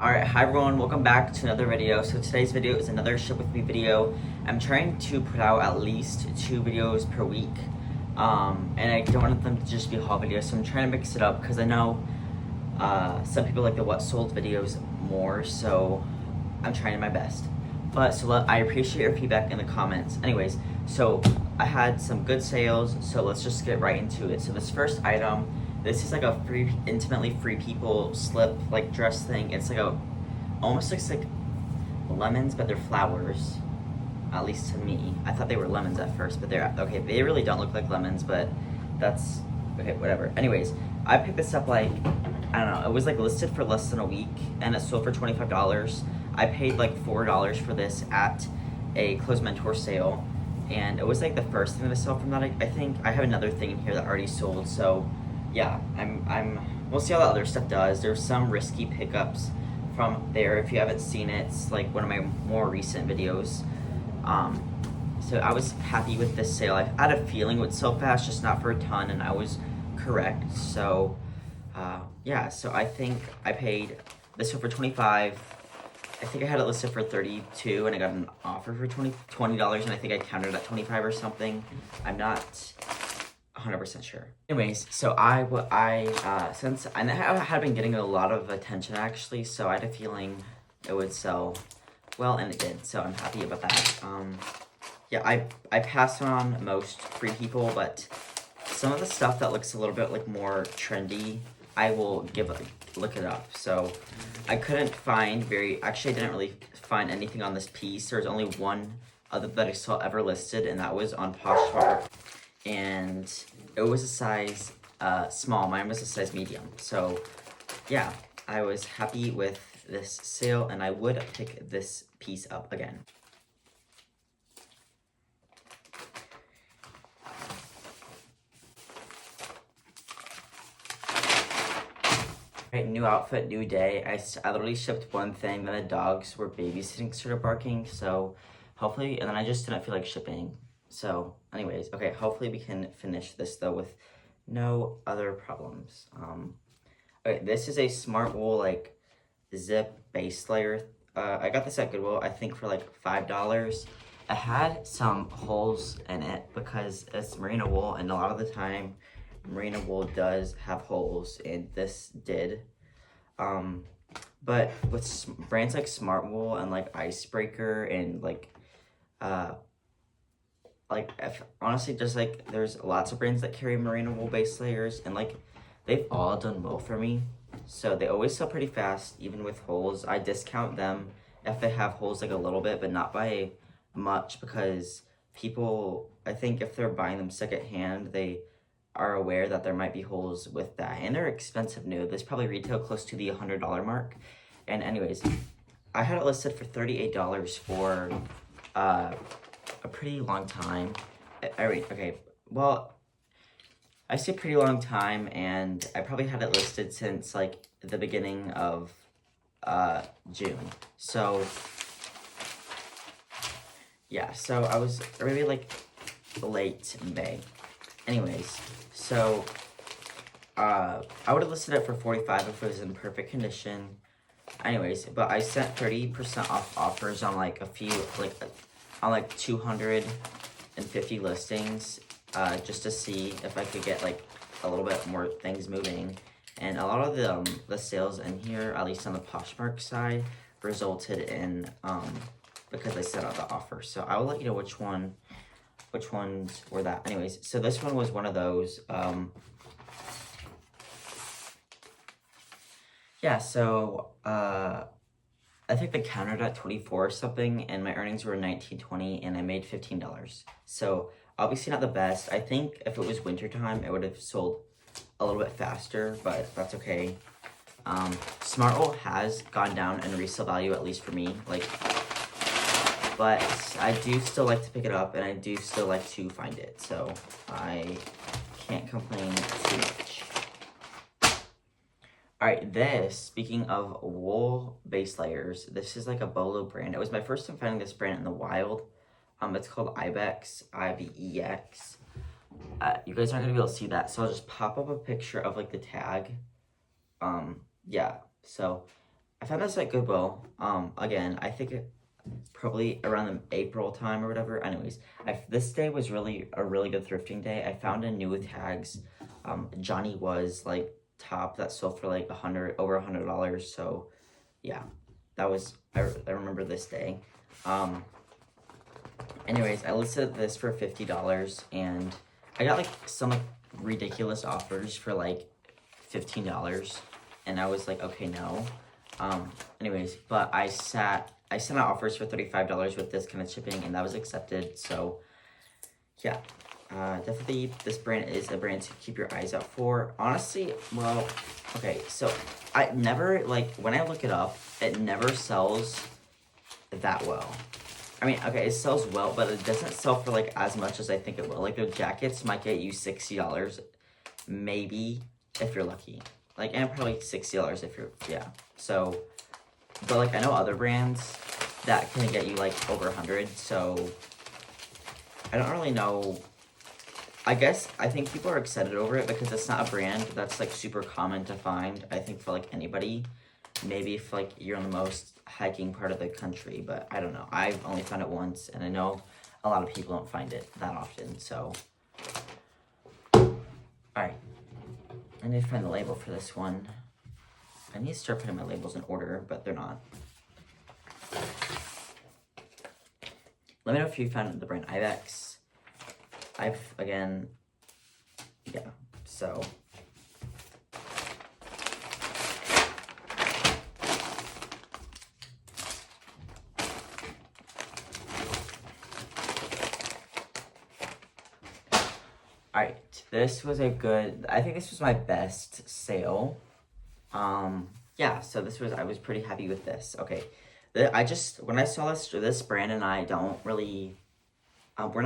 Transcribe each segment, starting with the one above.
Alright, hi everyone, welcome back to another video. So today's video is another ship with me video. I'm trying to put out at least 2 videos per week. And I don't want them to just be haul videos, so I'm trying to mix it up because I know some people like the what sold videos more, so I'm trying my best. But I appreciate your feedback in the comments. Anyways, so I had some good sales, so let's just get right into it. So this first item, this is like a free, intimately free people slip like dress thing. It's like almost looks like lemons, but they're flowers. At least to me, I thought they were lemons at first, but they're okay. They really don't look like lemons, but that's okay. Whatever. Anyways, I picked this up like I don't know. It was like listed for less than a week, and it sold for $25. I paid like $4 for this at a closed mentor sale, and it was like the first thing that I saw from that. I think I have another thing in here that already sold, so yeah, we'll see how the other stuff does. There's some risky pickups from there. If you haven't seen it, it's like one of my more recent videos. So I was happy with this sale. I had a feeling it would sell fast, just not for a ton, and I was correct. So yeah, so I think I paid this one for $25. I think I had it listed for $32, and I got an offer for $20, and I think I counted at $25 or something. I'm not 100% sure. Anyways, so since I had been getting a lot of attention actually, so I had a feeling it would sell well, and it did. So I'm happy about that. Yeah, I pass on most free people, but some of the stuff that looks a little bit like more trendy, I will look it up. So I couldn't find actually I didn't really find anything on this piece. There's only one other that I saw ever listed, and that was on Poshmark. And it was a size small. Mine was a size medium. So yeah, I was happy with this sale, and I would pick this piece up again. Right, new outfit, new day. I literally shipped one thing, then the dogs were babysitting, started barking, so hopefully, and then I just didn't feel like shipping. So anyways, okay, hopefully we can finish this though with no other problems. Okay, this is a Smart Wool like zip base layer. I got this at Goodwill, I think for like $5. I had some holes in it because it's merino wool, and a lot of the time merino wool does have holes, and this did. But with brands like Smart Wool and like Icebreaker and honestly, just like there's lots of brands that carry merino wool base layers, and like they've all done well for me. So they always sell pretty fast, even with holes. I discount them if they have holes like a little bit, but not by much, because people, I think if they're buying them secondhand, they are aware that there might be holes with that, and they're expensive new. This probably retail close to the $100 mark. And anyways, I had it listed for $38 for a pretty long time. Okay, well, I say pretty long time, and I probably had it listed since like the beginning of June. So yeah, so I was really like late May. Anyways, so I would have listed it for $45 if it was in perfect condition. Anyways, but I sent 30% off offers on like a few, on like 250 listings, just to see if I could get like a little bit more things moving. And a lot of the sales in here, at least on the Poshmark side, resulted in because I set out the offer. So I will let you know which ones were that. Anyways, so this one was one of those. Yeah, so I think they counted at 24 or something, and my earnings were $19.20, and I made $15. So obviously not the best. I think if it was wintertime, it would have sold a little bit faster, but that's okay. Smart Wool has gone down in resale value, at least for me. But I do still like to pick it up, and I do still like to find it, so I can't complain too much. Alright, speaking of wool base layers, this is like a Bolo brand. It was my first time finding this brand in the wild. It's called Ibex, I-V-E-X. You guys aren't gonna be able to see that, so I'll just pop up a picture of like the tag. Yeah, so I found this at Goodwill. Again, I think probably around the April time or whatever. Anyways, this day was really a really good thrifting day. I found a new tags. Johnny was like top that sold for like over $100. So yeah, that was I remember this day. Anyways, I listed this for $50 and I got like some like ridiculous offers for like $15 and I was like, okay, no. Anyways, but I sent out offers for $35 with this kind of shipping and that was accepted. So yeah, definitely this brand is a brand to keep your eyes out for. Honestly, well, okay, so I never, like, when I look it up, it never sells that well. I mean, okay, it sells well, but it doesn't sell for, like, as much as I think it will. Like, their jackets might get you $60, maybe, if you're lucky. Like, and probably $60 if you're, yeah. So, but, like, I know other brands that can get you, like, over 100, so I don't really know. I think people are excited over it because it's not a brand that's, like, super common to find, I think, for, like, anybody. Maybe if, like, you're in the most hiking part of the country, but I don't know. I've only found it once, and I know a lot of people don't find it that often, so. Alright. I need to find the label for this one. I need to start putting my labels in order, but they're not. Let me know if you found the brand Ibex. Again, yeah, so. Alright, this was I think this was my best sale. Yeah, so I was pretty happy with this. Okay, when I saw this brand and I don't really, we're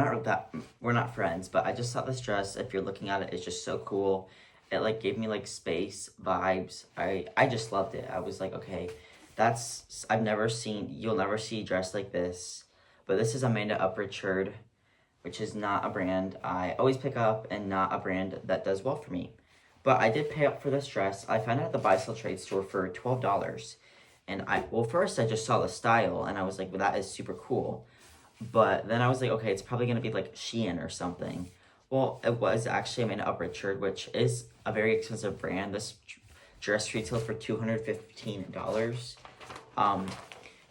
not friends, but I just thought this dress, if you're looking at it, is just so cool. It, like, gave me, like, space vibes. I just loved it. I was like, okay, you'll never see a dress like this. But this is Amanda Upritchard, which is not a brand I always pick up and not a brand that does well for me. But I did pay up for this dress. I found it at the Buy Sell Trade store for $12. And first I just saw the style and I was like, well, that is super cool. But then I was like, okay, it's probably going to be like Shein or something. Well, it was actually Amanda Upritchard, which is a very expensive brand. This dress retailed for $215.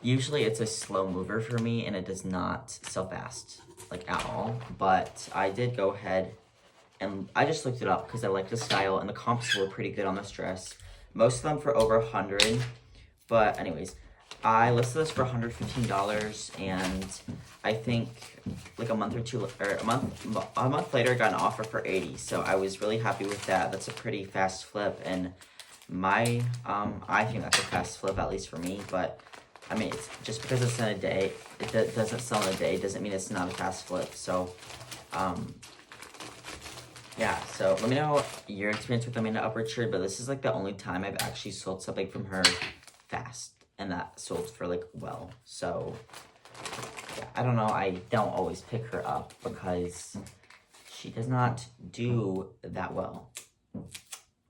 Usually it's a slow mover for me and it does not sell fast, like, at all. But I did go ahead and I just looked it up because I liked the style and the comps were pretty good on this dress. Most of them for over 100. But anyways, I listed this for $115 and I think like a month later I got an offer for $80. So I was really happy with that. That's a pretty fast flip and I think that's a fast flip, at least for me. But I mean, it's just because it's in a day, it doesn't sell in a day, doesn't mean it's not a fast flip. So yeah, so let me know your experience with Amanda Upritchard, but this is like the only time I've actually sold something from her fast and that sold for like well. So yeah, I don't know, I don't always pick her up because she does not do that well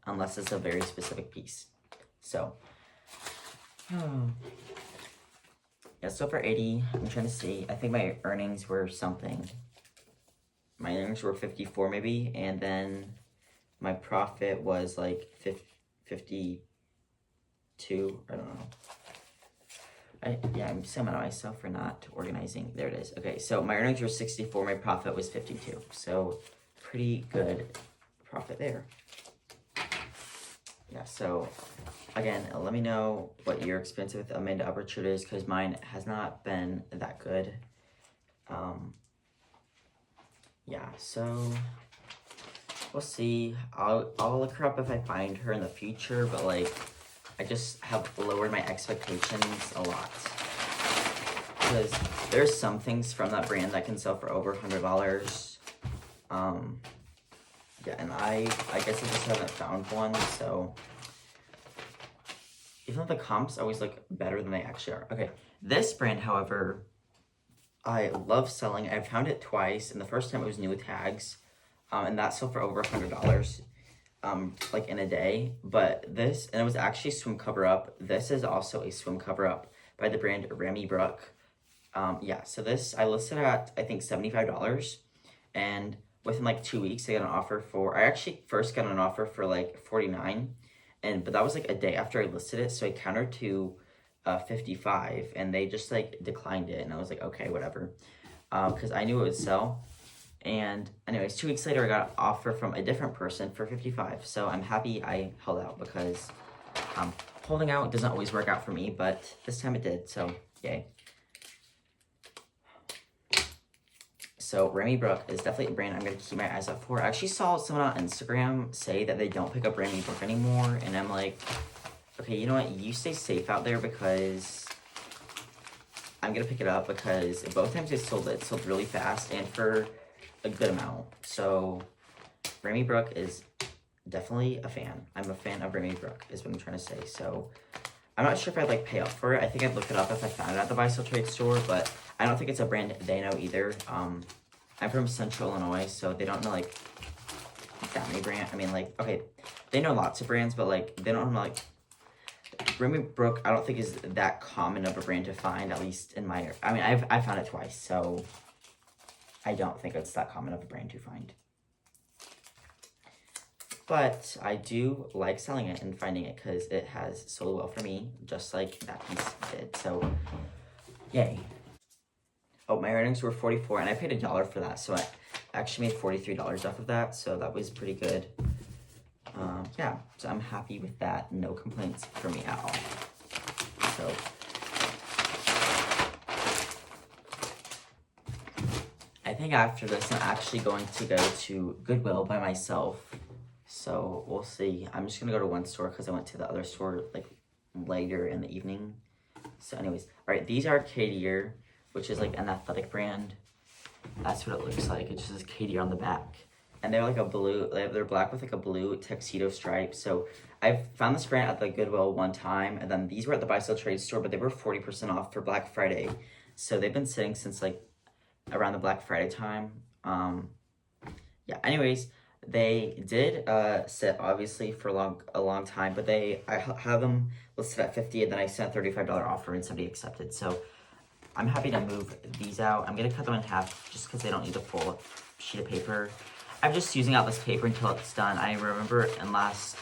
unless it's a very specific piece. So yeah, so for $80, I'm trying to see, I think my earnings were something. My earnings were 54 maybe, and then my profit was like 52, I don't know. I'm so mad at myself for not organizing. There it is. Okay, so my earnings were 64, my profit was 52. So pretty good profit there. Yeah, so again, let me know what your experience with Amanda Upritchard is, because mine has not been that good. Yeah, so we'll see. I'll look her up if I find her in the future, but like I just have lowered my expectations a lot because there's some things from that brand that can sell for over $100. Yeah, and I guess I just haven't found one. So even though the comps always look better than they actually are. Okay, this brand, however, I love selling. I found it twice, and the first time it was new tags, and that sold for over $100. like in a day. But this, and it was actually swim cover up. This is also a swim cover up by the brand Remy Brook. Yeah, so this I listed at I think $75, and within like 2 weeks I got an offer for. I actually first got an offer for like 49, but that was like a day after I listed it, so I countered to 55, and they just like declined it, and I was like, okay, whatever, because I knew it would sell. And anyways, 2 weeks later I got an offer from a different person for 55, so I'm happy I held out, because holding out doesn't always work out for me, but this time it did, so yay. So Remy Brook is definitely a brand I'm going to keep my eyes out for. I actually saw someone on Instagram say that they don't pick up Remy Brook anymore, and I'm like, okay, you know what? You stay safe out there, because I'm going to pick it up, because both times I sold it sold really fast and for a good amount. So Remy Brook is definitely a fan. I'm a fan of Remy Brook is what I'm trying to say. So I'm not sure if I'd like pay up for it. I think I'd look it up if I found it at the Buy Sell Trade store, but I don't think it's a brand they know either. I'm from Central Illinois, so they don't know like that many brands. I mean, like, okay, they know lots of brands, but like they don't know like Remy Brook. I don't think is that common of a brand to find, at least in my. I mean, I found it twice, so I don't think it's that common of a brand to find. But I do like selling it and finding it, because it has sold well for me, just like that piece did. So, yay. Oh, my earnings were 44, and I paid $1 for that, so I actually made $43 off of that, so that was pretty good. Yeah, so I'm happy with that. No complaints for me at all. So, I think after this, I'm actually going to go to Goodwill by myself. So we'll see. I'm just gonna go to one store, because I went to the other store like later in the evening. So anyways, all right, these are Kadier, which is like an athletic brand. That's what it looks like. It just says Kadier on the back. And they're like a blue, they're black with like a blue tuxedo stripe. So I found this brand at the Goodwill one time, and then these were at the Buy Sell Trade store, but they were 40% off for Black Friday. So they've been sitting since like around the Black Friday time. Yeah, anyways, they did sit obviously for a long time, but I have them listed at 50, and then I sent a $35 offer and somebody accepted. So I'm happy to move these out. I'm gonna cut them in half just because they don't need the full sheet of paper. I'm just using out this paper until it's done. I remember in last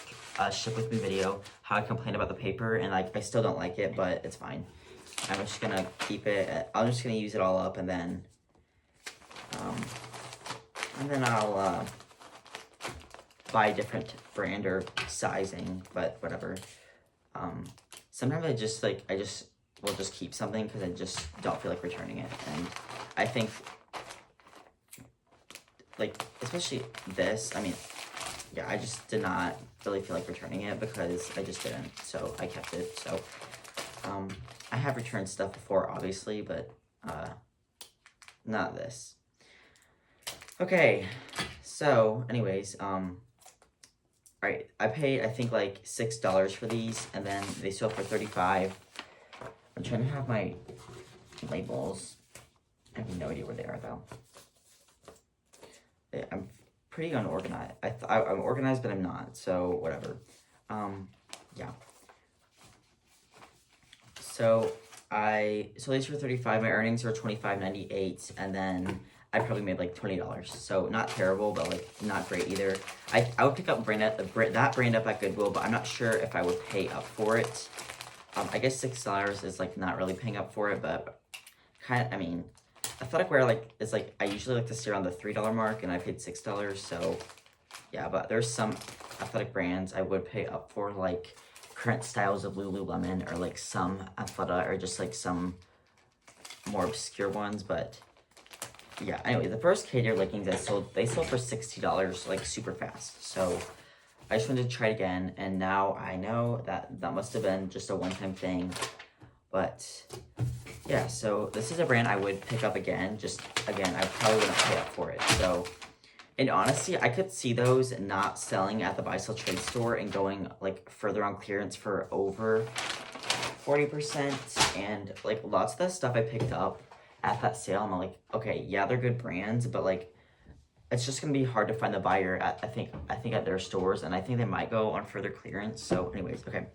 Ship With Me video how I complained about the paper, and like I still don't like it, but it's fine. I'm just gonna keep it. I'm just gonna use it all up, and then I'll buy a different brand or sizing, but whatever. Sometimes I just will just keep something because I just don't feel like returning it. And I think, like, especially this, I mean, yeah, I just did not really feel like returning it because I just didn't, so I kept it. So, I have returned stuff before, obviously, but, not this. Okay, so, anyways, alright, I paid, I think, like, $6 for these, and then they sold for $35. I'm trying to have my labels. I have no idea where they are, though. I'm pretty unorganized. I'm organized, but I'm not, so whatever. Yeah. So these were $35. My earnings were $25.98, and then I probably made like $20. So not terrible, but like not great either. I would pick up that brand up at Goodwill, but I'm not sure if I would pay up for it. I guess $6 is like not really paying up for it, but kind of, I mean, athletic wear like is like I usually like to stay around the $3 mark, and I paid $6. So yeah, but there's some athletic brands I would pay up for, like current styles of Lululemon, or like some Athleta, or just like some more obscure ones. But yeah, anyway, the first Kadier leggings they sold for $60, like super fast. So I just wanted to try it again, and now I know that must have been just a one-time thing. But yeah, so this is a brand I would pick up again. I probably wouldn't pay up for it. So, and honestly, I could see those not selling at the Buy Sell Trade store and going like further on clearance for over 40%. And like lots of the stuff I picked up at that sale, I'm like, okay, yeah, they're good brands, but like it's just gonna be hard to find the buyer at I think at their stores, and I think they might go on further clearance. So anyways, okay.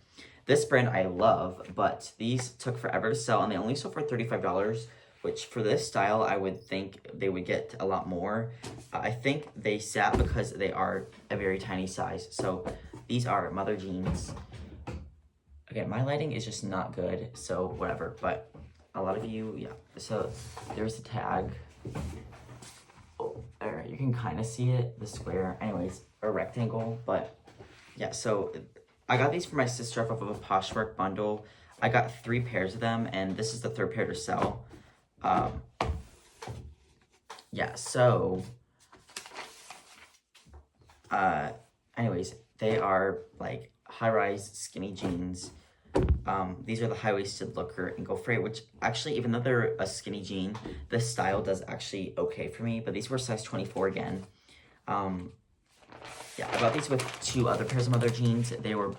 This brand I love, but these took forever to sell, and they only sold for $35, which for this style, I would think they would get a lot more. I think they sat because they are a very tiny size. So these are mother jeans. Again, my lighting is just not good, so whatever. But a lot of you, yeah. So there's the tag. Oh, there, you can kind of see it, the square. Anyways, a rectangle, but yeah, so I got these for my sister off of a Poshmark bundle. I got 3 pairs of them, and this is the 3rd pair to sell. Yeah, so, anyways, they are like high-rise skinny jeans. These are the high-waisted looker ankle freight, which actually, even though they're a skinny jean, this style does actually okay for me, but these were size 24 again. Yeah, I bought these with 2 other pairs of mother jeans. They were,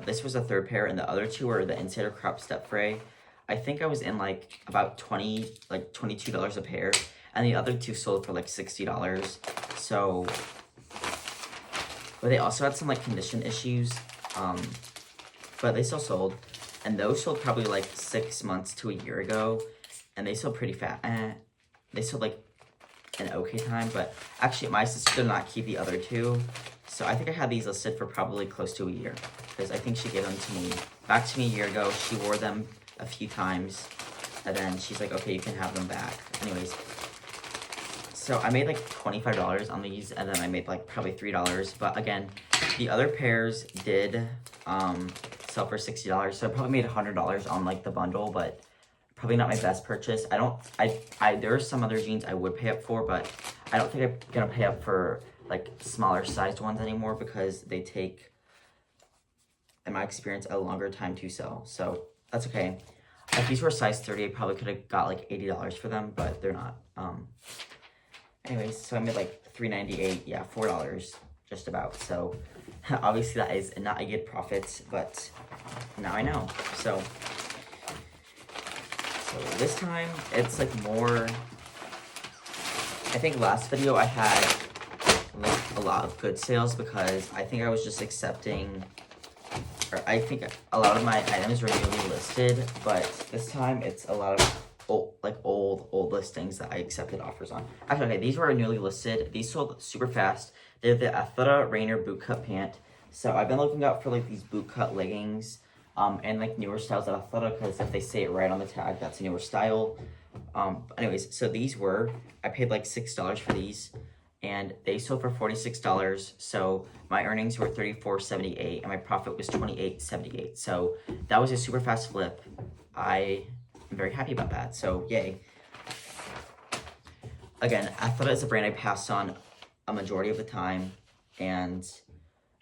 this was the 3rd pair, and the other 2 were the insider crop step fray. I think I was in like about $22 a pair, and the other 2 sold for like $60. So, but they also had some like condition issues, but they still sold, and those sold probably like 6 months to a year ago, and they sold pretty fast. They sold like an okay time, but actually my sister did not keep the other 2. So I think I had these listed for probably close to a year, because I think she gave them to me, back to me a year ago. She wore them a few times, and then she's like, okay, you can have them back. Anyways, so I made like $25 on these, and then I made like probably $3. But again, the other pairs did sell for $60, so I probably made $100 on like the bundle, but probably not my best purchase. There are some other jeans I would pay up for, but I don't think I'm gonna pay up for like smaller sized ones anymore, because they take, in my experience, a longer time to sell. So that's okay. If these were size 30, I probably could have got like $80 for them, but they're not. Anyways, so I made like $3.98, yeah, $4 just about. So obviously that is not a good profit, but now I know. So this time it's like more, I think last video I had like a lot of good sales, because I think I was just accepting, or I think a lot of my items were newly listed, but this time it's a lot of old listings that I accepted offers on. Actually, okay, these were newly listed. These sold super fast. They're the Athleta Rainer bootcut pant. So I've been looking out for like these bootcut leggings, and like newer styles of Athleta, because if they say it right on the tag, that's a newer style. Anyways, so these were, I paid like $6 for these, and they sold for $46. So my earnings were $34.78, and my profit was $28.78. So that was a super fast flip. I am very happy about that. So yay. Again, Athleta is a brand I pass on a majority of the time, and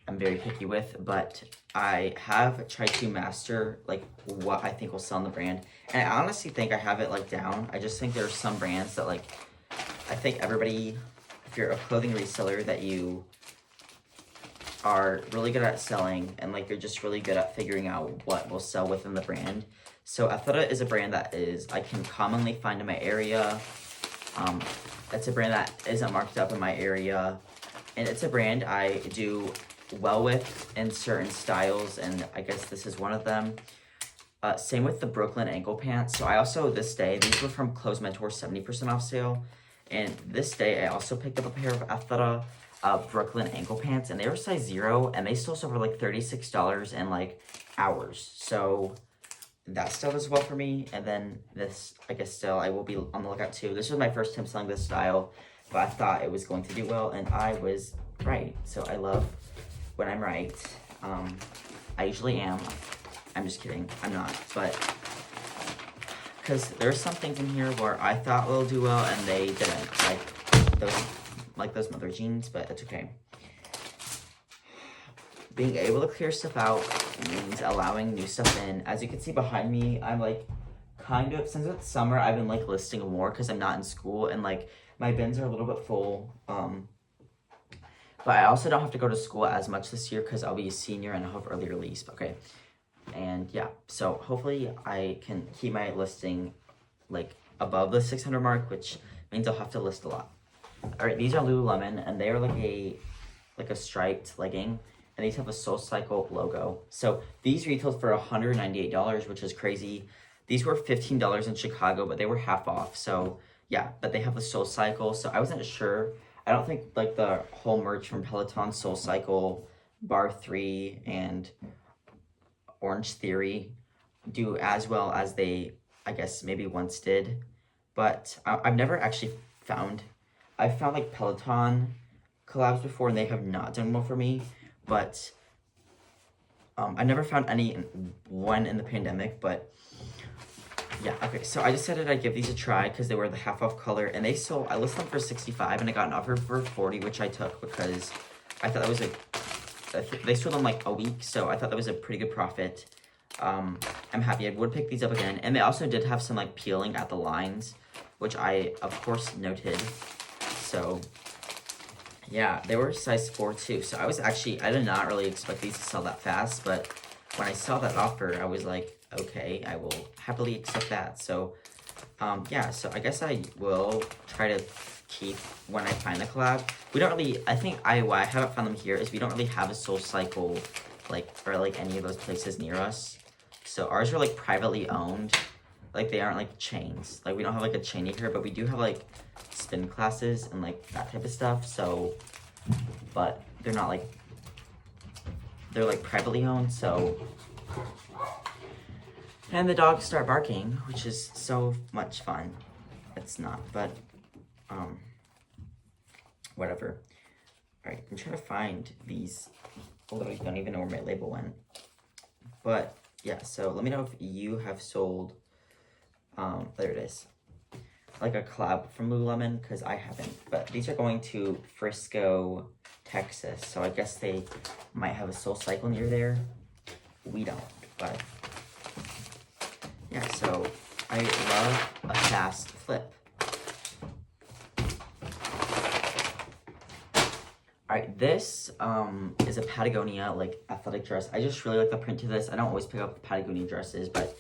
I'm very picky with, but I have tried to master like what I think will sell in the brand, and I honestly think I have it like down. I just think there are some brands that like, I think everybody, if you're a clothing reseller, that you are really good at selling, and like you're just really good at figuring out what will sell within the brand. So Athleta is a brand that is, I can commonly find in my area. It's a brand that isn't marked up in my area, and it's a brand I do well with in certain styles, and I guess this is one of them. Same with the Brooklyn ankle pants. So I also, this day, these were from Clothes Mentor 70% off sale, and this day I also picked up a pair of Athleta Brooklyn ankle pants, and they were size 0, and they still sold for like $36 in like hours. So that still does well for me. And then this, I guess still I will be on the lookout too. This was my first time selling this style, but I thought it was going to do well, and I was right. So I love when I'm right. I usually am. I'm just kidding. I'm not. But because there's some things in here where I thought will do well and they didn't. Like those mother jeans, but it's okay. Being able to clear stuff out means allowing new stuff in. As you can see behind me, I'm like kind of, since it's summer, I've been like listing more because I'm not in school, and like my bins are a little bit full. But I also don't have to go to school as much this year because I'll be a senior and I'll have early release. Okay. And yeah, so hopefully I can keep my listing like above the 600 mark, which means I'll have to list a lot. All right, these are Lululemon, and they are like a striped legging, and these have a SoulCycle logo. So these retailed for $198, which is crazy. These were $15 in Chicago, but they were half off. So yeah, but they have the SoulCycle. So I wasn't sure. I don't think like the whole merch from Peloton, SoulCycle, Bar 3, and Orange Theory do as well as they, I guess, maybe once did. But I've never actually found, I've found like Peloton collabs before and they have not done well for me. But I never found one in the pandemic, but yeah, okay. So I decided I'd give these a try because they were the half off color, and they sold, I listed them for 65 and I got an offer for 40, which I took because I thought that was they sold them like a week, so I thought that was a pretty good profit. I'm happy. I would pick these up again. And they also did have some like peeling at the lines, which I of course noted. So yeah, they were size 4 too. So I did not really expect these to sell that fast, but when I saw that offer, I was like, okay, I will happily accept that. So yeah, so I guess I will try to keep when I find the collab. We don't really, I think why I haven't found them here is we don't really have a SoulCycle or like any of those places near us. So ours are like privately owned. Like they aren't like chains. Like we don't have like a chain here, but we do have like spin classes and like that type of stuff. So, but they're not like, they're like privately owned. So, and the dogs start barking, which is so much fun. It's not, but whatever. All right, I'm trying to find these. I literally don't even know where my label went. But yeah, so let me know if you have sold, there it is, like a collab from Lululemon, because I haven't. But these are going to Frisco, Texas, so I guess they might have a SoulCycle near there. We don't, but yeah, so I love a fast flip. Alright, this is a Patagonia like athletic dress. I just really like the print to this. I don't always pick up Patagonia dresses, but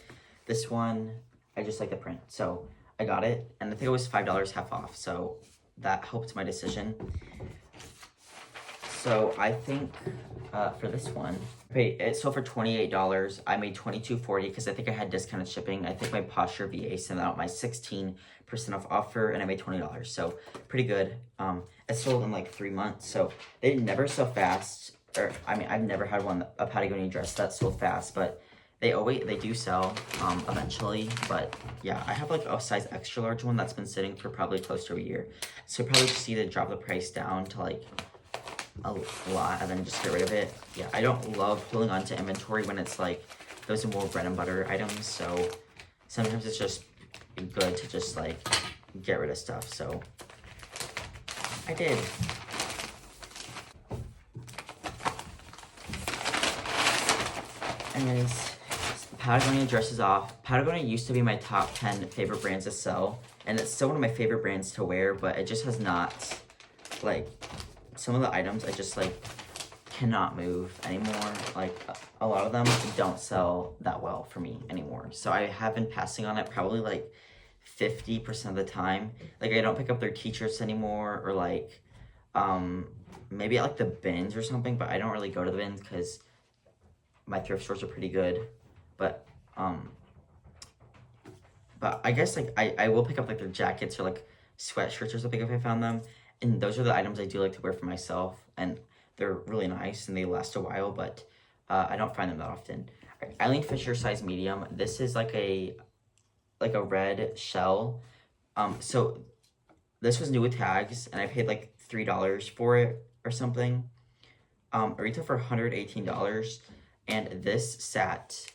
this one, I just like the print. So I got it, and I think it was $5 half off, so that helped my decision. So I think for this one, it sold for $28. I made $22.40 because I think I had discounted shipping. I think my Posture VA sent out my 16% off offer, and I made $20. So pretty good. It sold in like 3 months, so they never sell fast. Or I mean, I've never had a Patagonia dress that sold fast, but they do sell eventually. But yeah, I have like a size extra large one that's been sitting for probably close to a year. So probably just need to drop the price down to like a lot and then just get rid of it. Yeah, I don't love holding on to inventory when it's like those are more bread and butter items, so sometimes it's just good to just like get rid of stuff. So I did. Anyways, Patagonia dresses off. Patagonia used to be my top 10 favorite brands to sell, and it's still one of my favorite brands to wear, but it just has not, like, some of the items I just like cannot move anymore. Like a lot of them don't sell that well for me anymore. So I have been passing on it probably like 50% of the time. Like I don't pick up their t-shirts anymore, or like maybe at like the bins or something, but I don't really go to the bins because my thrift stores are pretty good. But I guess like I will pick up like their jackets or like sweatshirts or something if I found them. And those are the items I do like to wear for myself, and they're really nice and they last a while, but I don't find them that often. Right, Eileen Fisher size medium. This is like a red shell. So this was new with tags, and I paid like $3 for it or something. It retailed for $118, and this sat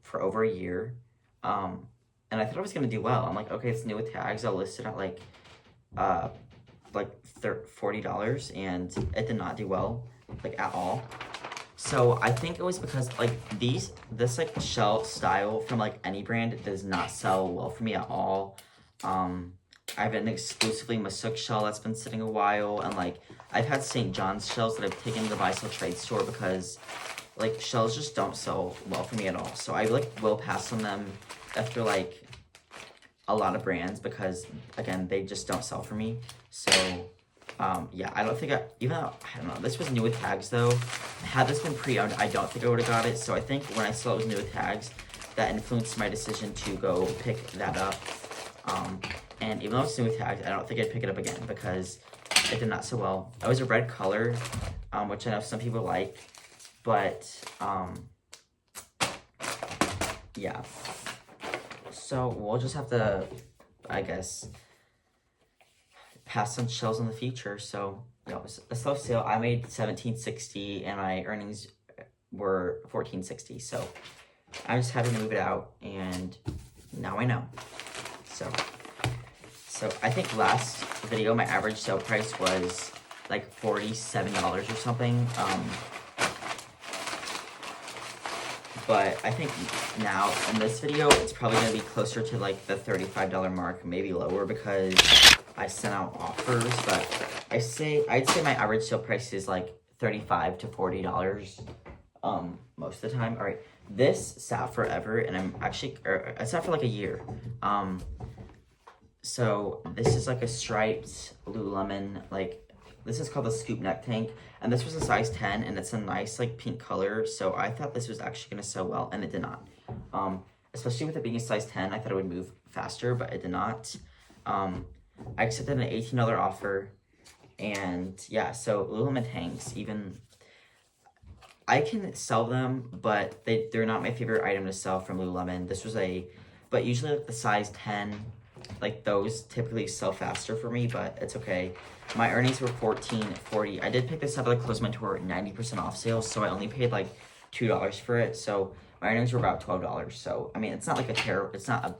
for over a year. And I thought I was gonna do well. I'm like, okay, it's new with tags. I'll list it at like $40, and it did not do well, like at all. So I think it was because like this like shell style from like any brand does not sell well for me at all. I have an exclusively Masuk shell that's been sitting a while, and like I've had St. John's shells that I've taken to the buy sell trade store because like shells just don't sell well for me at all. So I like will pass on them after like a lot of brands because again they just don't sell for me. So Yeah, I don't think even though, I don't know, this was new with tags though. Had this been pre-owned, I don't think I would have got it. So I think when I saw it was new with tags, that influenced my decision to go pick that up. And even though it's new with tags, I don't think I'd pick it up again because it did not so well. It was a red color, which I know some people like, but, yeah. So we'll just have to, I guess, pass on shells in the future. So yeah, it was a slow sale. I made $17.60 and my earnings were $14.60. So I just had to move it out, and now I know. So I think last video my average sale price was like $47 or something. But I think now in this video it's probably gonna be closer to like the $35 mark, maybe lower, because I sent out offers. But I'd say my average sale price is like $35 to $40 most of the time. All right, this sat forever, and I'm actually, it sat for like a year. So this is like a striped Lululemon, like this is called the scoop neck tank, and this was a size 10, and it's a nice like pink color. So I thought this was actually gonna sell well, and it did not. Especially with it being a size 10, I thought it would move faster, but it did not. I accepted an $18 offer, and yeah, so Lululemon tanks, even I can sell them, but they're not my favorite item to sell from Lululemon. This was but usually like the size 10, like those typically sell faster for me, but it's okay. My earnings were $14.40. I did pick this up at the close my tour 90% off sale, so I only paid like $2 for it. So my earnings were about $12. So I mean, it's not like it's not a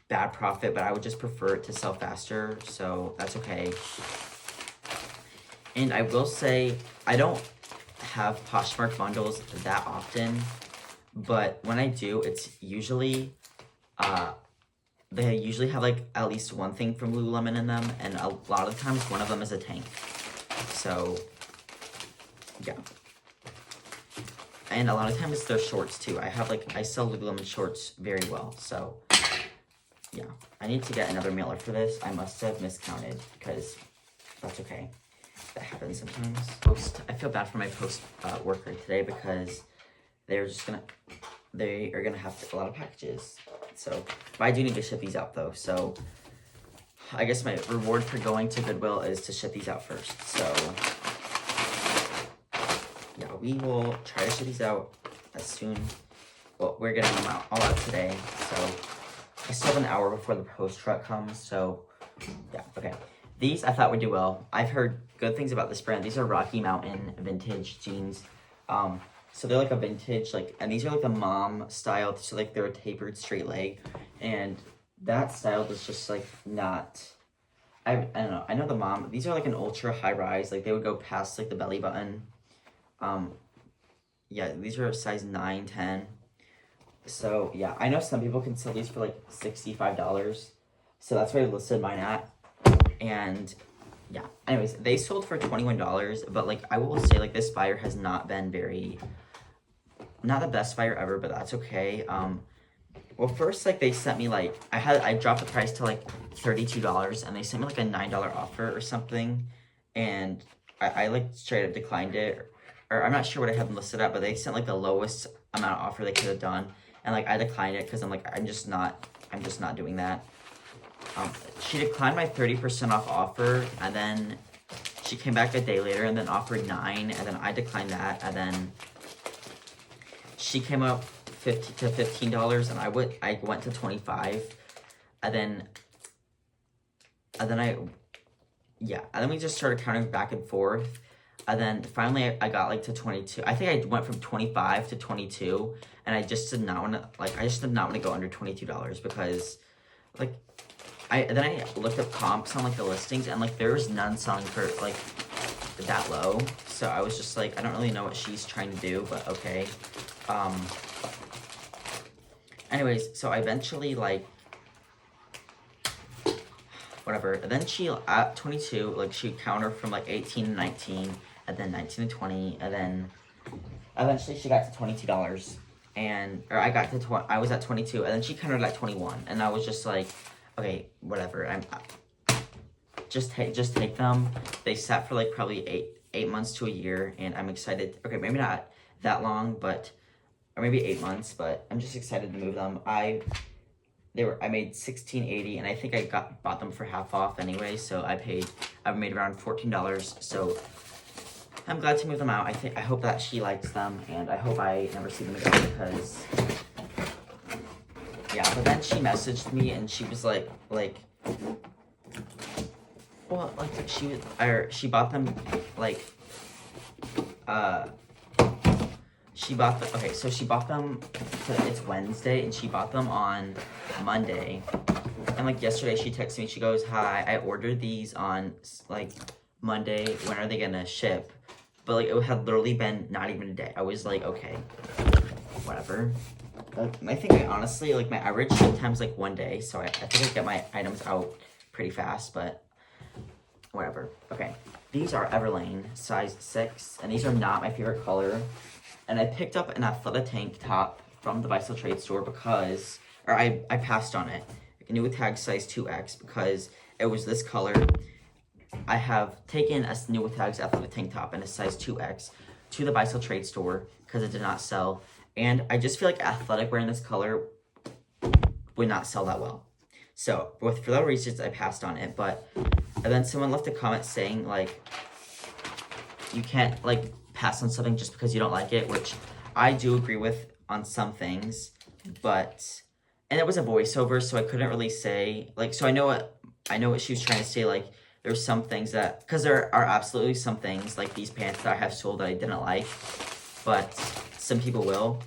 bad profit, but I would just prefer it to sell faster, so that's okay. And I will say, I don't have Poshmark bundles that often, but when I do, it's usually, they usually have like at least one thing from Lululemon in them, and a lot of times one of them is a tank. So, yeah. And a lot of times they're shorts too. I sell Lululemon shorts very well, so yeah. I need to get another mailer for this. I must have miscounted, because that's okay. That happens sometimes. I feel bad for my post worker today, because they are gonna have a lot of packages. So, but I do need to ship these out though. So, I guess my reward for going to Goodwill is to ship these out first. So, yeah, we will try to ship these out as soon. Well, we're getting them all out today. So, I still have an hour before the post truck comes. So, yeah, okay. These I thought would do well. I've heard good things about this brand. These are Rocky Mountain vintage jeans. So they're like a vintage, and these are like the mom style. So like they're a tapered straight leg, and that style was just like not. I don't know. I know the mom. These are like an ultra high rise. Like they would go past like the belly button. Yeah, these are a size 9, 10. So yeah, I know some people can sell these for like $65. So that's what I listed mine at. And yeah, anyways, they sold for $21, but like I will say, like, this buyer has not been not the best buyer ever, but that's okay. Well, first, like, they sent me like I dropped the price to like $32, and they sent me like a $9 offer or something, and I like straight up declined it, or I'm not sure what I had them listed at, but they sent like the lowest amount of offer they could have done, and like I declined it because I'm like I'm just not doing that. She declined my 30% off offer, and then she came back a day later and then offered 9, and then I declined that, and then she came up to $15, and I went to 25, and then we just started counting back and forth, and then finally I got like to 22. I think I went from 25 to 22, and I just did not want to go under $22 because like. Then I looked up comps on like the listings, and like there was none selling for like that low. So I was just like, I don't really know what she's trying to do, but okay. Anyways, so I eventually like whatever. And then she at 22, like she countered from like 18 to 19, and then 19 to 20, and then eventually she got to $22, I was at 22, and then she countered at 21, and I was just like, okay, whatever. just take them. They sat for like probably eight months to a year, and I'm excited. Okay, maybe not that long, but or maybe 8 months, but I'm just excited to move them. I made $16.80, and I think I bought them for half off anyway, so I made around $14. So I'm glad to move them out. I hope that she likes them, and I hope I never see them again because yeah. But then she messaged me and she was like well, like she bought them like she bought them. Okay, so she bought them. It's Wednesday, and she bought them on Monday. And like yesterday, she texted me. She goes, "Hi, I ordered these on like Monday. When are they gonna ship?" But like it had literally been not even a day. I was like, okay, whatever. I think honestly, like my average ship time's like 1 day, so I think I get my items out pretty fast. But whatever. Okay, these are Everlane size 6, and these are not my favorite color. And I picked up an athletic tank top from the Resell trade store because, or I passed on it. I knew a tag size 2X because it was this color. I have taken a new with tags athletic tank top in a size 2X to the Resell trade store because it did not sell. And I just feel like athletic wearing this color would not sell that well. So for that reasons, I passed on it. And then someone left a comment saying like, you can't like pass on something just because you don't like it, which I do agree with on some things, and it was a voiceover, so I couldn't really say like, so I know what she was trying to say. Like there's some things that, because there are absolutely some things like these pants that I have sold that I didn't like, but some people will.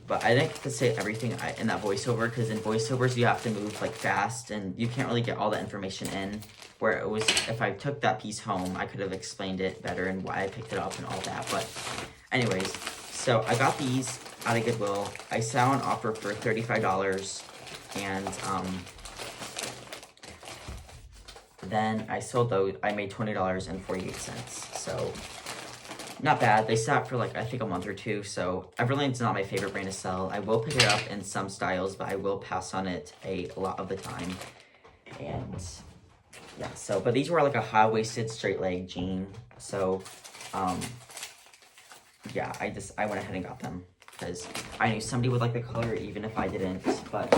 But I didn't get to say everything in that voiceover, because in voiceovers you have to move like fast and you can't really get all the information in. Where it was, if I took that piece home, I could have explained it better and why I picked it up and all that. But anyways, so I got these out of Goodwill. I saw an offer for $35, and then I sold those. I made $20.48. So not bad. They sat for like I think a month or two. So Everlane's not my favorite brand to sell. I will pick it up in some styles, but I will pass on it a lot of the time. And yeah, so, but these were like a high-waisted straight leg jean. So, yeah, I went ahead and got them because I knew somebody would like the color even if I didn't. But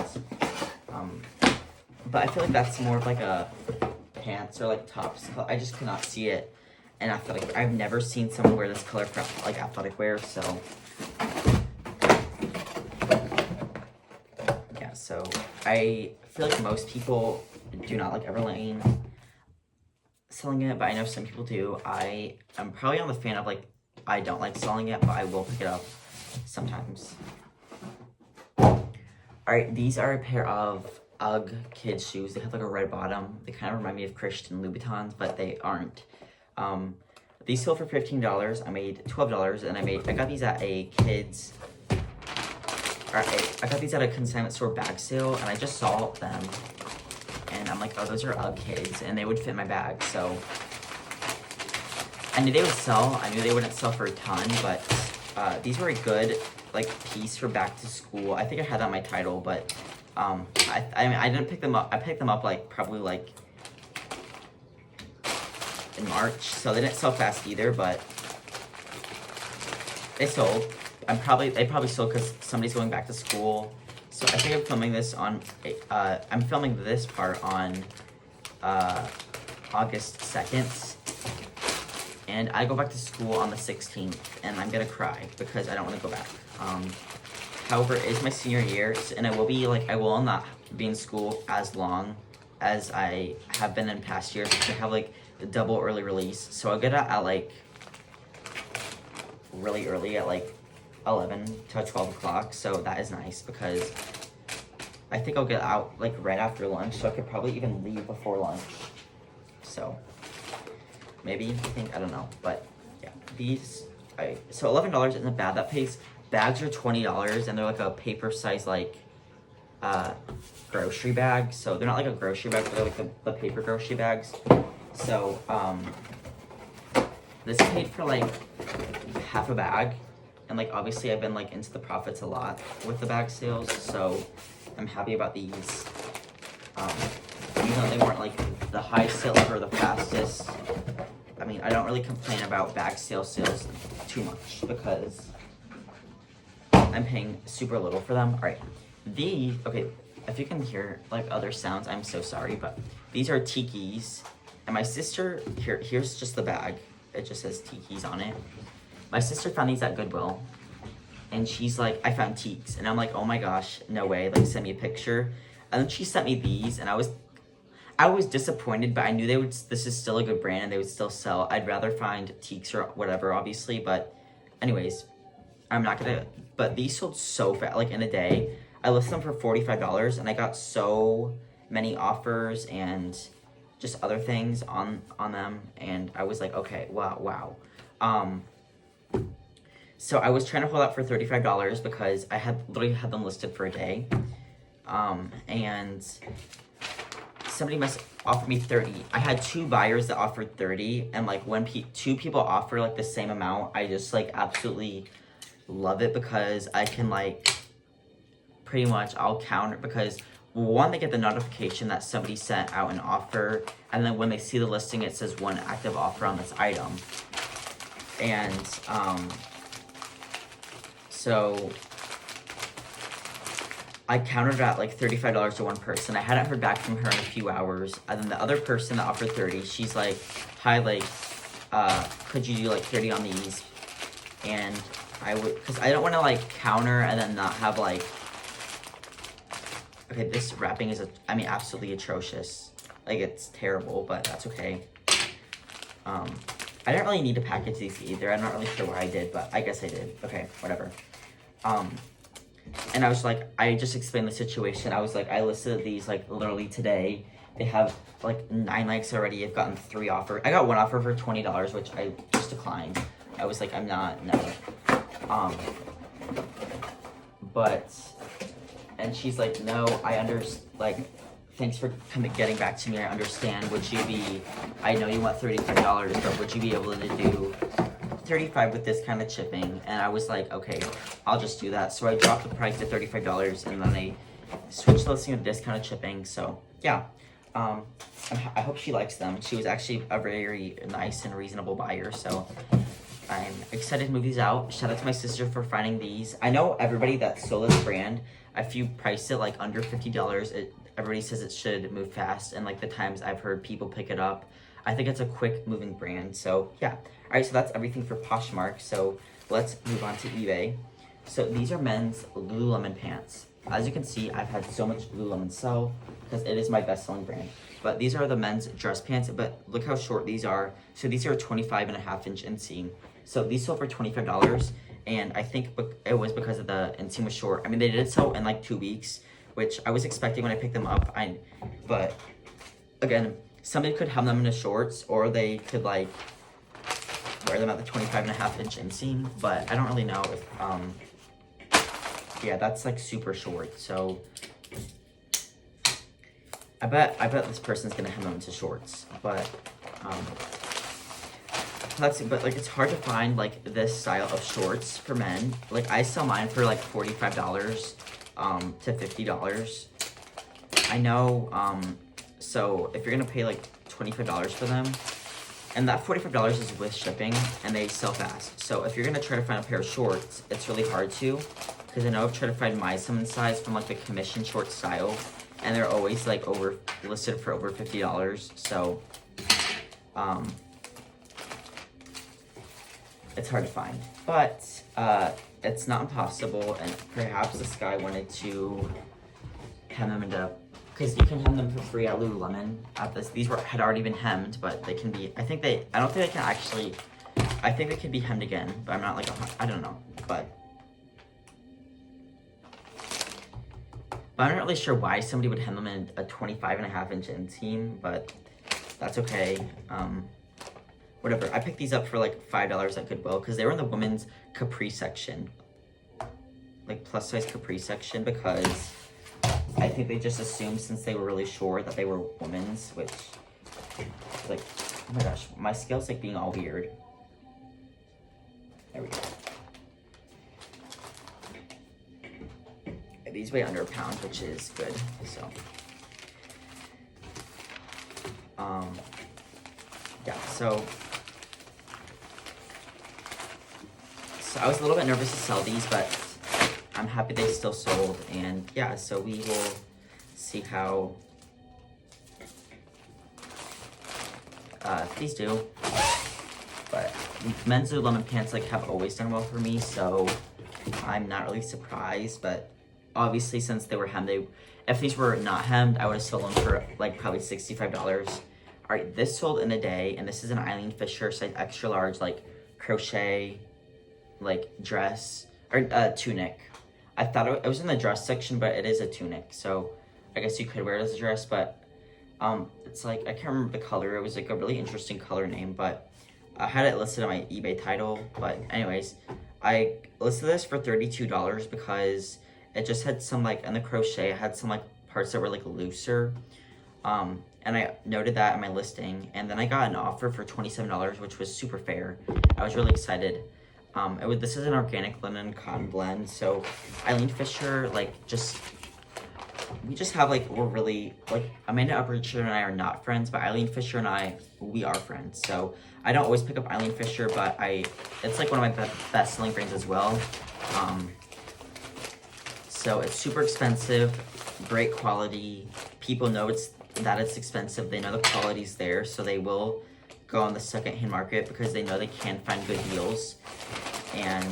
I feel like that's more of like a pants or like tops. I just could not see it in athletic. I've never seen someone wear this color for like athletic wear. So, yeah, so I feel like most people do not like Everlane selling it, but I know some people do. I am probably on the fan of like, I don't like selling it, but I will pick it up sometimes. Alright, these are a pair of UGG kids shoes. They have like a red bottom. They kind of remind me of Christian Louboutins, but they aren't. These sold for $15. I made $12, and I got these at a kids, I got these at a consignment store bag sale, and I just saw them. And I'm like, oh, those are UGG kids, and they would fit my bag. So I knew they would sell. I knew they wouldn't sell for a ton, but these were a good like piece for back to school. I think I had that on my title, but I didn't pick them up. I picked them up like probably like in March, so they didn't sell fast either. But they sold. They probably sold because somebody's going back to school. So I think I'm filming this on, I'm filming this part on August 2nd. And I go back to school on the 16th, and I'm gonna cry because I don't want to go back. However, it's my senior year, and I will not be in school as long as I have been in past years. I have like the double early release. So I'll get out at like really early at like 11 to 12 o'clock, so that is nice because I think I'll get out like right after lunch, so I could probably even leave before lunch. So maybe, I don't know, but yeah, so $11 isn't bad. Bags are $20, and they're like a paper size like grocery bag, so they're not like a grocery bag, but they're like the paper grocery bags. So this paid for like half a bag. And like obviously I've been like into the profits a lot with the bag sales, so I'm happy about these. even though they weren't like the high sales or the fastest. I mean, I don't really complain about bag sales too much because I'm paying super little for them. All right, okay, if you can hear like other sounds, I'm so sorry, but these are tikis. And my sister, here's just the bag. It just says tikis on it. My sister found these at Goodwill. And she's like, I found teaks. And I'm like, oh my gosh, no way. Like, send me a picture. And then she sent me these. And I was disappointed, but I knew this is still a good brand and they would still sell. I'd rather find teaks or whatever, obviously. But anyways, I'm not going to. But these sold so fast, like in a day. I listed them for $45 and I got so many offers and just other things on them, and I was like, okay, wow. So I was trying to hold out for $35 because I had literally had them listed for a day, and somebody must offer me 30. I had 2 buyers that offered 30, and like when 2 people offer like the same amount, I just like absolutely love it because I can like pretty much I'll counter because one, they get the notification that somebody sent out an offer, and then when they see the listing, it says 1 active offer on this item. And so I counted at like $35 to one person. I hadn't heard back from her in a few hours. And then the other person that offered 30, she's like, hi, like, could you do like 30 on these? And I would, because I don't want to like counter and then not have like, okay, this wrapping is, absolutely atrocious. Like, it's terrible, but that's okay. I didn't really need to package these either. I'm not really sure why I did, but I guess I did. Okay, whatever. And I was like, I just explained the situation. I was like, I listed these, like, literally today. They have, like, 9 likes already. I've gotten 3 offers. I got 1 offer for $20, which I just declined. I was like, no. And she's like, no, I understand, like, thanks for getting back to me, I understand. I know you want $35, but would you be able to do $35 with this kind of shipping? And I was like, okay, I'll just do that. So I dropped the price to $35, and then I switched the listing to discounted shipping. So, yeah, I hope she likes them. She was actually a very nice and reasonable buyer, so I'm excited to move these out. Shout out to my sister for finding these. I know everybody that sold this brand, if you price it like under $50, everybody says it should move fast, and like the times I've heard people pick it up, I think it's a quick moving brand. So yeah, all right, so that's everything for Poshmark. So let's move on to eBay. So these are men's Lululemon pants. As you can see, I've had so much Lululemon sell because it is my best-selling brand. But these are the men's dress pants, but look how short these are. So these are 25.5-inch inseam. So these sold for $25, and I think it was because of the inseam was short. I mean, they did sell in like 2 weeks, which I was expecting when I picked them up. But again, somebody could have them in the shorts, or they could like wear them at the 25.5-inch inseam. But I don't really know if yeah, that's like super short. So I bet this person's gonna hem them into shorts. But but like it's hard to find like this style of shorts for men. Like I sell mine for like $45 to $50. I know, so if you're gonna pay like $25 for them, and that $45 is with shipping, and they sell fast. So if you're gonna try to find a pair of shorts, it's really hard to, because I know I've tried to find my size from like the commission short style, and they're always like listed for over $50. So it's hard to find, but it's not impossible, and perhaps this guy wanted to hem them into, because you can hem them for free at Lululemon. These had already been hemmed, but they can be, I think they can be hemmed again, but I'm not like, I don't know, but I'm not really sure why somebody would hem them in a 25.5-inch inseam, but that's okay. Whatever. I picked these up for like $5 at Goodwill because they were in the women's capri section, like plus size capri section, because I think they just assumed since they were really short that they were women's, which like, oh my gosh, my scale's like being all weird. There we go. These weigh under a pound, which is good. So Yeah, so I was a little bit nervous to sell these, but I'm happy they still sold. And yeah, so we will see how these do. But men's Lululemon pants like have always done well for me, so I'm not really surprised. But obviously, since they were hemmed, if these were not hemmed, I would have sold them for like probably $65. All right, this sold in a day, and this is an Eileen Fisher size extra large, like crochet, like dress or tunic. I thought it was in the dress section, but it is a tunic, so I guess you could wear it as a dress. But it's like, I can't remember the color. It was like a really interesting color name, but I had it listed on my eBay title. But anyways, I listed this for $32 because it just had some like, in the crochet, it had some like parts that were like looser. And I noted that in my listing, and then I got an offer for $27, which was super fair. I was really excited. This is an organic linen cotton blend, so Eileen Fisher, like, we just have, like, we're really, like, Amanda Upridge and I are not friends, but Eileen Fisher and I, we are friends. So I don't always pick up Eileen Fisher, but it's like one of my best-selling brands as well. So it's super expensive, great quality. People know that it's expensive. They know the quality's there, so they will go on the secondhand market because they know they can find good deals. And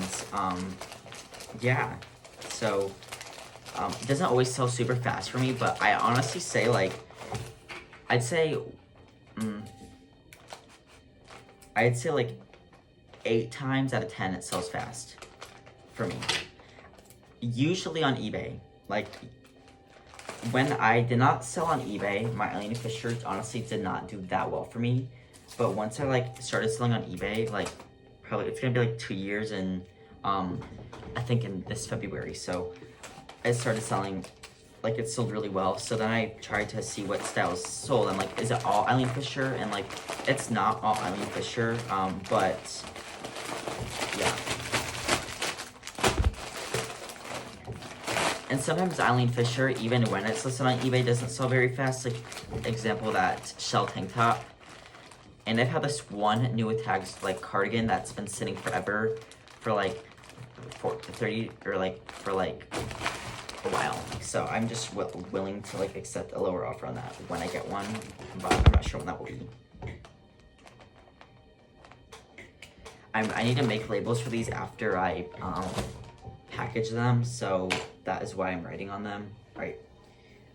yeah, so it doesn't always sell super fast for me, but I honestly say, like, I'd say like 8 times out of 10 it sells fast for me. Usually on eBay, like, when I did not sell on eBay, my Eileen Fisher honestly did not do that well for me. But once I like started selling on eBay, like, probably it's gonna be like 2 years, and I think in this February. So I started selling, like, it sold really well. So then I tried to see what styles sold. I'm like, is it all Eileen Fisher? And like, it's not all Eileen Fisher, but yeah. And sometimes Eileen Fisher, even when it's listed on eBay, doesn't sell very fast. Like, example, that shell tank top. And I've had this one new with tags, like, cardigan that's been sitting forever for like for a while. So I'm just willing to like accept a lower offer on that when I get one, but I'm not sure when that will be. I need to make labels for these after I package them, so that is why I'm writing on them. All right,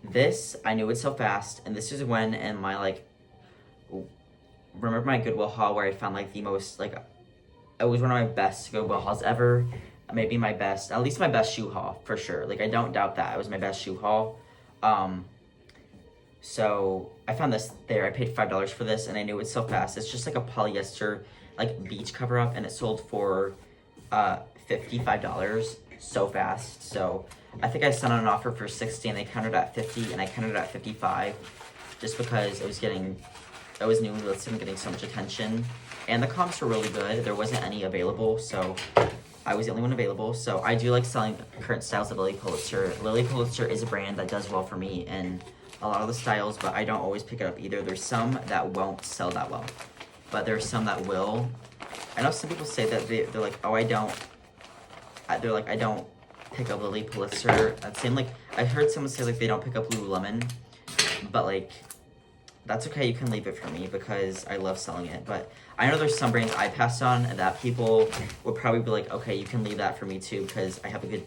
this I knew would sell fast, and this is when in my like, remember my Goodwill haul where I found like the most, like, it was one of my best Goodwill hauls ever. Maybe my best, at least my best shoe haul for sure. Like, I don't doubt that it was my best shoe haul. So I found this there. I paid $5 for this, and I knew it would sell fast. It's just like a polyester like beach cover up, and it sold for $55 so fast. So I think I sent out an offer for $60, and they countered at $50, and I countered at $55, just because it was new listed and getting so much attention, and the comps were really good. There wasn't any available, so I was the only one available. So I do like selling current styles of Lily Pulitzer. Lily Pulitzer is a brand that does well for me in a lot of the styles, but I don't always pick it up either. There's some that won't sell that well, but there's some that will. I know some people say that they're like, oh, I don't pick up Lily Pulitzer. Same, like, I heard someone say like they don't pick up Lululemon, but like, that's okay. You can leave it for me because I love selling it. But I know there's some brands I passed on that people would probably be like, okay, you can leave that for me too, because I have a good,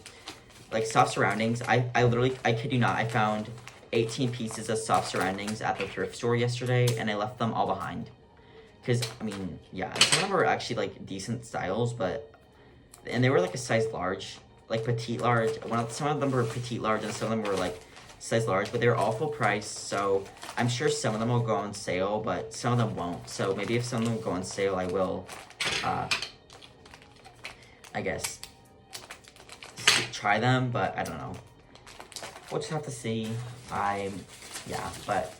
like, soft surroundings. I literally, I kid you not, I found 18 pieces of soft surroundings at the thrift store yesterday, and I left them all behind. Because, I mean, yeah, some of them were actually like decent styles, and they were like a size large, like petite large. Some of them were petite large, and some of them were like size large, but they were all full price. So I'm sure some of them will go on sale, but some of them won't. So maybe if some of them go on sale, I will, I guess, try them, but I don't know. We'll just have to see. Yeah, but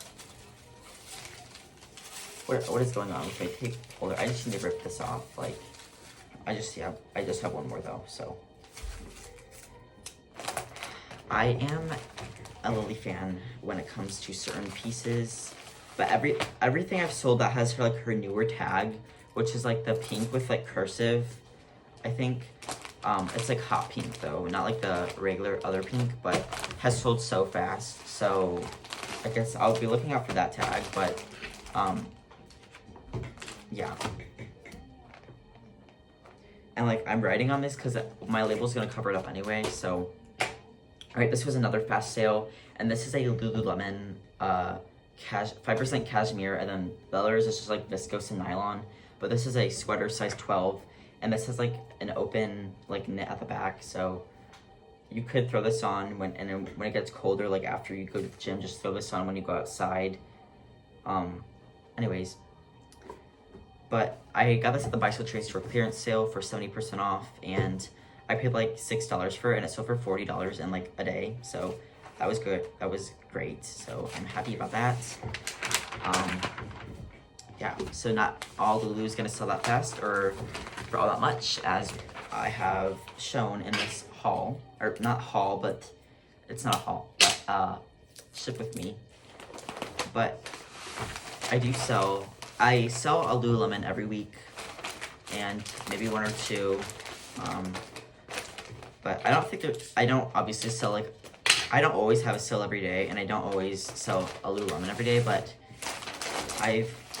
what is going on with my tape holder? I just need to rip this off. Like, I just have one more though, so. I am a Lily fan when it comes to certain pieces, But everything I've sold that has her newer tag, which is like the pink with like cursive, I think. It's like hot pink though, not like the regular other pink, but has sold so fast. So I guess I'll be looking out for that tag, but yeah. And like I'm writing on this because my label's gonna cover it up anyway. So, all right, this was another fast sale, and this is a Lululemon 5% cashmere, and then the others is just like viscose and nylon. But this is a sweater size 12. And this has like an open like knit at the back, so you could throw this on when it gets colder, like after you go to the gym, just throw this on when you go outside. Anyways, but I got this at the Bicycle Trade Store clearance sale for 70% off, and I paid like $6 for it, and it sold for $40 in like a day. So that was good. That was great. So I'm happy about that. Yeah, so not all Lulu's gonna sell that fast or for all that much, as I have shown in this haul, or not haul, but it's not a haul, but ship with me. But I sell a Lululemon every week, and maybe one or two, but I don't obviously sell like, I don't always have a sale every day, and I don't always sell a Lululemon every day, but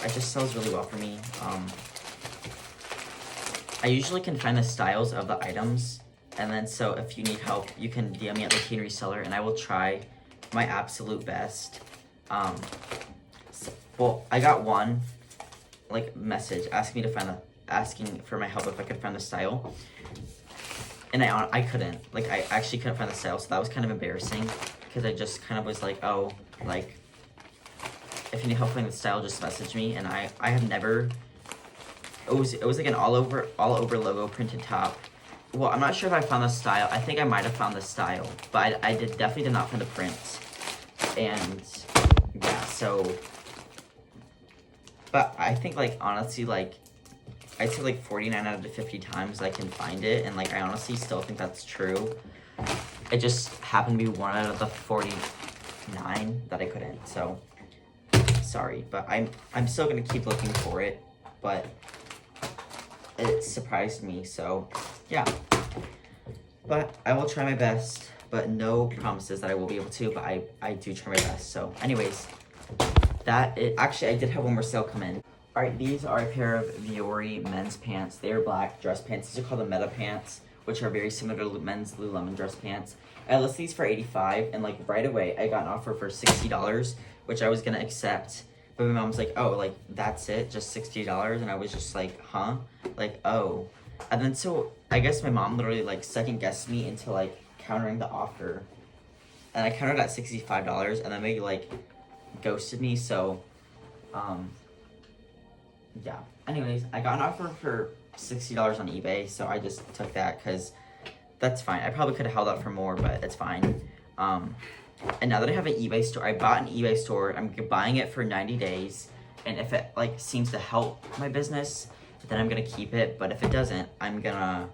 it just sells really well for me. I usually can find the styles of the items, and then so if you need help, you can DM me at Theteenreseller, and I will try my absolute best. Well, I got one like message asking for my help if I could find the style, and I couldn't. Like I actually couldn't find the style, so that was kind of embarrassing because I just kind of was like, oh, like, if you need help finding the style, just message me. And I have never. It was like an all over logo printed top. Well, I'm not sure if I found the style. I think I might have found the style, but I definitely did not find the print. And yeah, so. But I think like honestly, like I'd say like 49 out of 50 times I can find it, and like I honestly still think that's true. It just happened to be 1 out of the 49 that I couldn't. So. Sorry, but I'm still gonna keep looking for it, but it surprised me, so yeah. But I will try my best, but no promises that I will be able to, but I do try my best. So anyways, actually I did have one more sale come in. All right, these are a pair of Viore men's pants. They are black dress pants. These are called the Meta pants, which are very similar to men's Lululemon dress pants. I listed these for $85, and like right away I got an offer for $60, which I was gonna accept. But my mom was like, oh, like that's it, just $60, and I was just like, huh? Like, oh. And then so I guess my mom literally like second guessed me into like countering the offer. And I countered at $65, and then they like ghosted me, so yeah. Anyways, I got an offer for $60 on eBay, so I just took that because that's fine. I probably could have held out for more, but it's fine. And now that I have an eBay store, I bought an eBay store. I'm buying it for 90 days, and if it like seems to help my business, then I'm gonna keep it. But if it doesn't, I'm gonna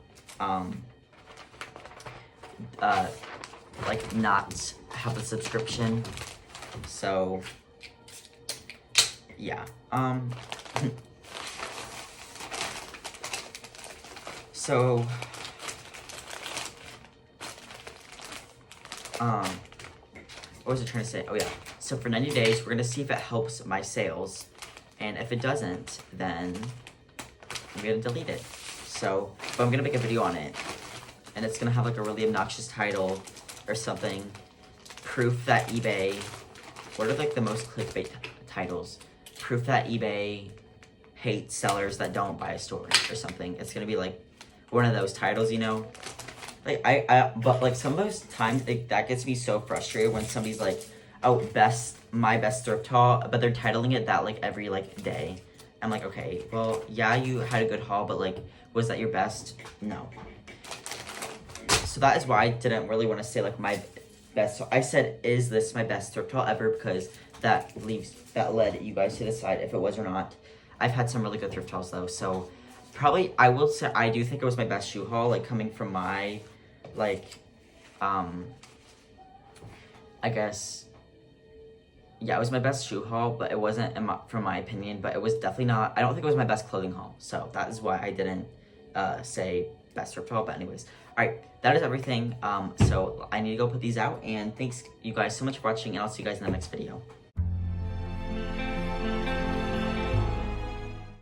like not have the subscription. So yeah. So what was I trying to say? Oh yeah. So for 90 days, we're gonna see if it helps my sales, and if it doesn't, then I'm gonna delete it. So, but I'm gonna make a video on it, and it's gonna have like a really obnoxious title or something. Proof that eBay. What are like the most clickbait titles? Proof that eBay hates sellers that don't buy a store or something. It's gonna be like one of those titles, you know. Like but like some of those times like, that gets me so frustrated when somebody's like, oh, my best thrift haul, but they're titling it that like every like day. I'm like, okay, well, yeah, you had a good haul, but like, was that your best? No. So that is why I didn't really want to say like my best. So I said, is this my best thrift haul ever? Because that led you guys to decide if it was or not. I've had some really good thrift hauls though, so probably I will say I do think it was my best shoe haul, like coming from my like I guess yeah, it was my best shoe haul, but it wasn't, from my opinion, but it was definitely not, I don't think it was my best clothing haul. So that is why I didn't say best thrift haul, but anyways. All right, that is everything. So I need to go put these out, and thanks you guys so much for watching, and I'll see you guys in the next video.